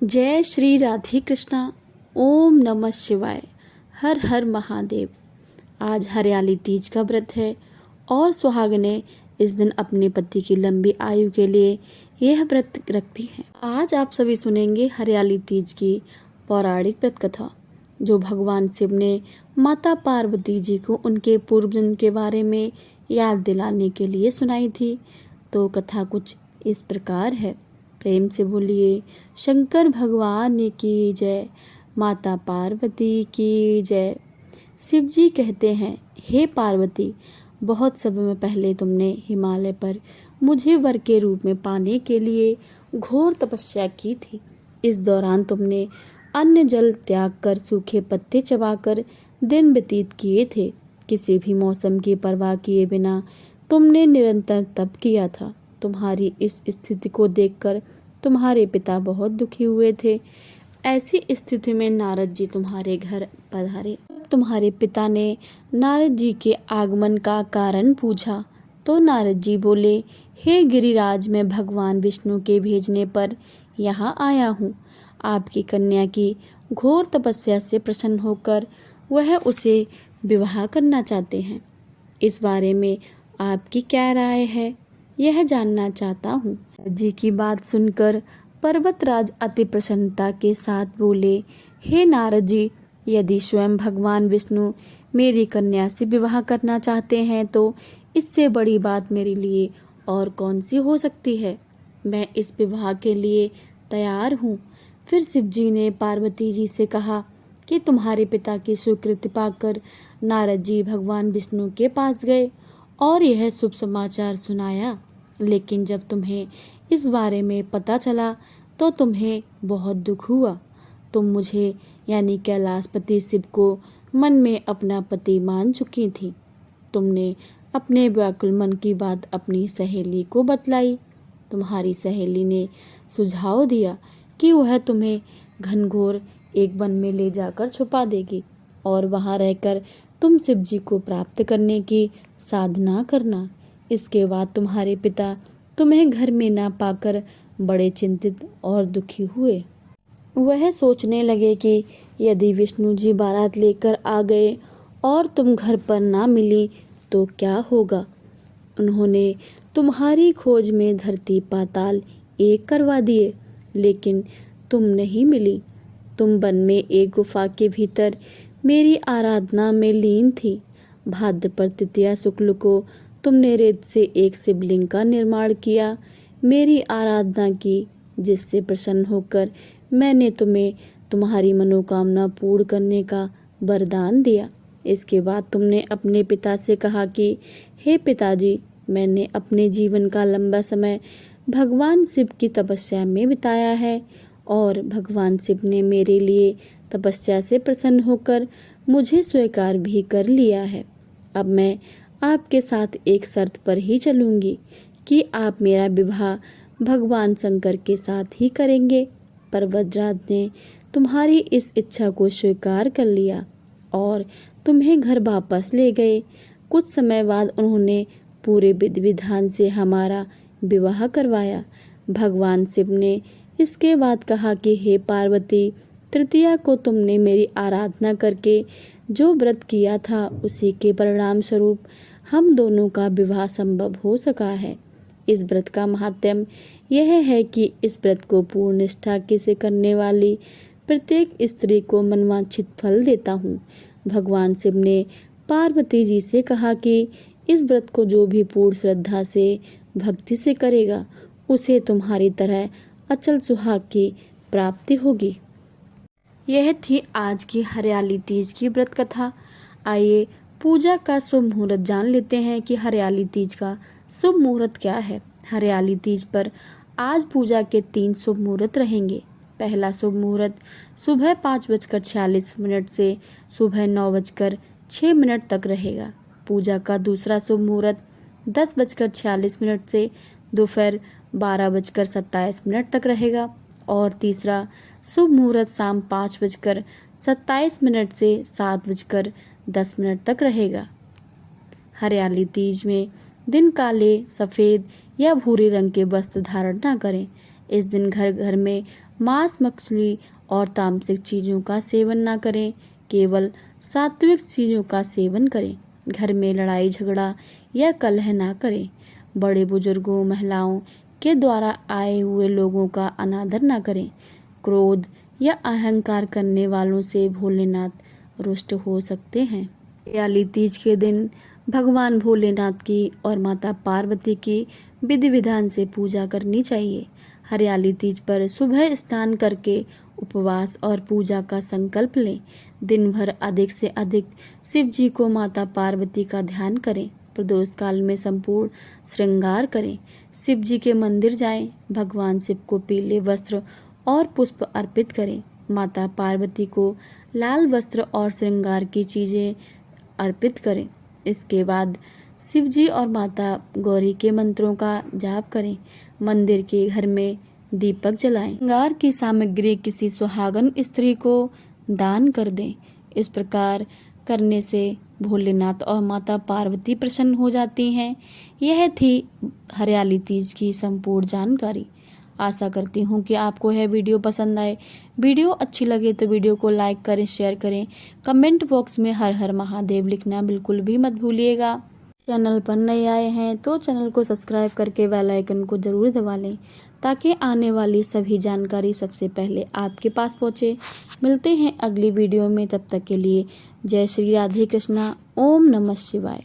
जय श्री राधे कृष्णा। ओम नमः शिवाय। हर हर महादेव। आज हरियाली तीज का व्रत है और सुहागनें इस दिन अपने पति की लंबी आयु के लिए यह व्रत रखती हैं। आज आप सभी सुनेंगे हरियाली तीज की पौराणिक व्रत कथा, जो भगवान शिव ने माता पार्वती जी को उनके पूर्व जन्म के बारे में याद दिलाने के लिए सुनाई थी। तो कथा कुछ इस प्रकार है। प्रेम से बोलिए शंकर भगवान की जय, माता पार्वती की जय। शिव जी कहते हैं, हे पार्वती, बहुत समय पहले तुमने हिमालय पर मुझे वर के रूप में पाने के लिए घोर तपस्या की थी। इस दौरान तुमने अन्न जल त्याग कर सूखे पत्ते चबाकर दिन व्यतीत किए थे। किसी भी मौसम की परवाह किए बिना तुमने निरंतर तप किया था। तुम्हारी इस स्थिति को देखकर तुम्हारे पिता बहुत दुखी हुए थे। ऐसी स्थिति में नारद जी तुम्हारे घर पधारे। तुम्हारे पिता ने नारद जी के आगमन का कारण पूछा तो नारद जी बोले, हे गिरिराज, मैं भगवान विष्णु के भेजने पर यहाँ आया हूँ। आपकी कन्या की घोर तपस्या से प्रसन्न होकर वह उसे विवाह करना चाहते हैं। इस बारे में आपकी क्या राय है, यह जानना चाहता हूँ। जी की बात सुनकर पर्वतराज अति प्रसन्नता के साथ बोले, हे नारद जी, यदि स्वयं भगवान विष्णु मेरी कन्या से विवाह करना चाहते हैं तो इससे बड़ी बात मेरे लिए और कौन सी हो सकती है। मैं इस विवाह के लिए तैयार हूँ। फिर शिव जी ने पार्वती जी से कहा कि तुम्हारे पिता की स्वीकृति पाकर नारद जी भगवान विष्णु के पास गए और यह शुभ समाचार सुनाया। लेकिन जब तुम्हें इस बारे में पता चला तो तुम्हें बहुत दुख हुआ। तुम मुझे यानी कैलाशपति शिव को मन में अपना पति मान चुकी थी। तुमने अपने व्याकुल मन की बात अपनी सहेली को बतलाई। तुम्हारी सहेली ने सुझाव दिया कि वह तुम्हें घनघोर एक वन में ले जाकर छुपा देगी और वहां रहकर तुम शिव जी को प्राप्त करने की साधना करना। इसके बाद तुम्हारे पिता तुम्हें घर में ना पाकर बड़े चिंतित और दुखी हुए। वह सोचने लगे कि यदि विष्णु जी बारात लेकर आ गए और तुम घर पर ना मिली तो क्या होगा। उन्होंने तुम्हारी खोज में धरती पाताल एक करवा दिए, लेकिन तुम नहीं मिली। तुम वन में एक गुफा के भीतर मेरी आराधना में लीन थी। भाद्रपद तृतीया शुक्ल को तुमने रेत से एक शिवलिंग का निर्माण किया, मेरी आराधना की, जिससे प्रसन्न होकर मैंने तुम्हें तुम्हारी मनोकामना पूर्ण करने का वरदान दिया। इसके बाद तुमने अपने पिता से कहा कि हे पिताजी, मैंने अपने जीवन का लंबा समय भगवान शिव की तपस्या में बिताया है और भगवान शिव ने मेरे लिए तपस्या से प्रसन्न होकर मुझे स्वीकार भी कर लिया है। अब मैं आपके साथ एक शर्त पर ही चलूंगी कि आप मेरा विवाह भगवान शंकर के साथ ही करेंगे। पर्वतराज ने तुम्हारी इस इच्छा को स्वीकार कर लिया और तुम्हें घर वापस ले गए। कुछ समय बाद उन्होंने पूरे विधि विधान से हमारा विवाह करवाया। भगवान शिव ने इसके बाद कहा कि हे पार्वती, तृतीया को तुमने मेरी आराधना करके जो व्रत किया था उसी के परिणाम स्वरूप हम दोनों का विवाह संभव हो सका है। इस व्रत का महात्म्य यह है कि इस व्रत को पूर्ण निष्ठा से करने वाली प्रत्येक स्त्री को मनवांछित फल देता हूँ। भगवान शिव ने पार्वती जी से कहा कि इस व्रत को जो भी पूर्ण श्रद्धा से भक्ति से करेगा उसे तुम्हारी तरह अचल सुहाग की प्राप्ति होगी। यह थी आज की हरियाली तीज की व्रत कथा। आइए पूजा का शुभ मुहूर्त जान लेते हैं कि हरियाली तीज का शुभ मुहूर्त क्या है। हरियाली तीज पर आज पूजा के 3 शुभ मुहूर्त रहेंगे। पहला शुभ मुहूर्त सुबह 5:46 से सुबह 9:06 तक रहेगा। पूजा का दूसरा शुभ मुहूर्त 10:46 से दोपहर 12:27 तक रहेगा और तीसरा शुभ मुहूर्त शाम 5:27 से 7:10 तक रहेगा। हरियाली तीज में दिन काले, सफ़ेद या भूरे रंग के वस्त्र धारण न करें। इस दिन घर घर में मांस मछली और तामसिक चीज़ों का सेवन ना करें, केवल सात्विक चीज़ों का सेवन करें। घर में लड़ाई झगड़ा या कलह ना करें। बड़े बुजुर्गों, महिलाओं के द्वारा आए हुए लोगों का अनादर ना करें। क्रोध या अहंकार करने वालों से भोलेनाथ रुष्ट हो सकते हैं। हरियाली तीज के दिन भगवान भोलेनाथ की और माता पार्वती की विधि विधान से पूजा करनी चाहिए। हरियाली तीज पर सुबह स्नान करके उपवास और पूजा का संकल्प लें। दिन भर अधिक से अधिक शिव जी को माता पार्वती का ध्यान करें। प्रदोष काल में संपूर्ण श्रृंगार करें। शिव जी के मंदिर जाएं। भगवान शिव को पीले वस्त्र और पुष्प अर्पित करें। माता पार्वती को लाल वस्त्र और श्रृंगार की चीज़ें अर्पित करें। इसके बाद शिव जी और माता गौरी के मंत्रों का जाप करें। मंदिर के घर में दीपक जलाएं। श्रृंगार की सामग्री किसी सुहागन स्त्री को दान कर दें। इस प्रकार करने से भोलेनाथ और माता पार्वती प्रसन्न हो जाती हैं। यह थी हरियाली तीज की संपूर्ण जानकारी। आशा करती हूँ कि आपको यह वीडियो पसंद आए। वीडियो अच्छी लगे तो वीडियो को लाइक करें, शेयर करें। कमेंट बॉक्स में हर हर महादेव लिखना बिल्कुल भी मत भूलिएगा। चैनल पर नए आए हैं तो चैनल को सब्सक्राइब करके बेल आइकन को ज़रूर दबा लें, ताकि आने वाली सभी जानकारी सबसे पहले आपके पास पहुँचे। मिलते हैं अगली वीडियो में, तब तक के लिए जय श्री राधे कृष्णा। ओम नमः शिवाय।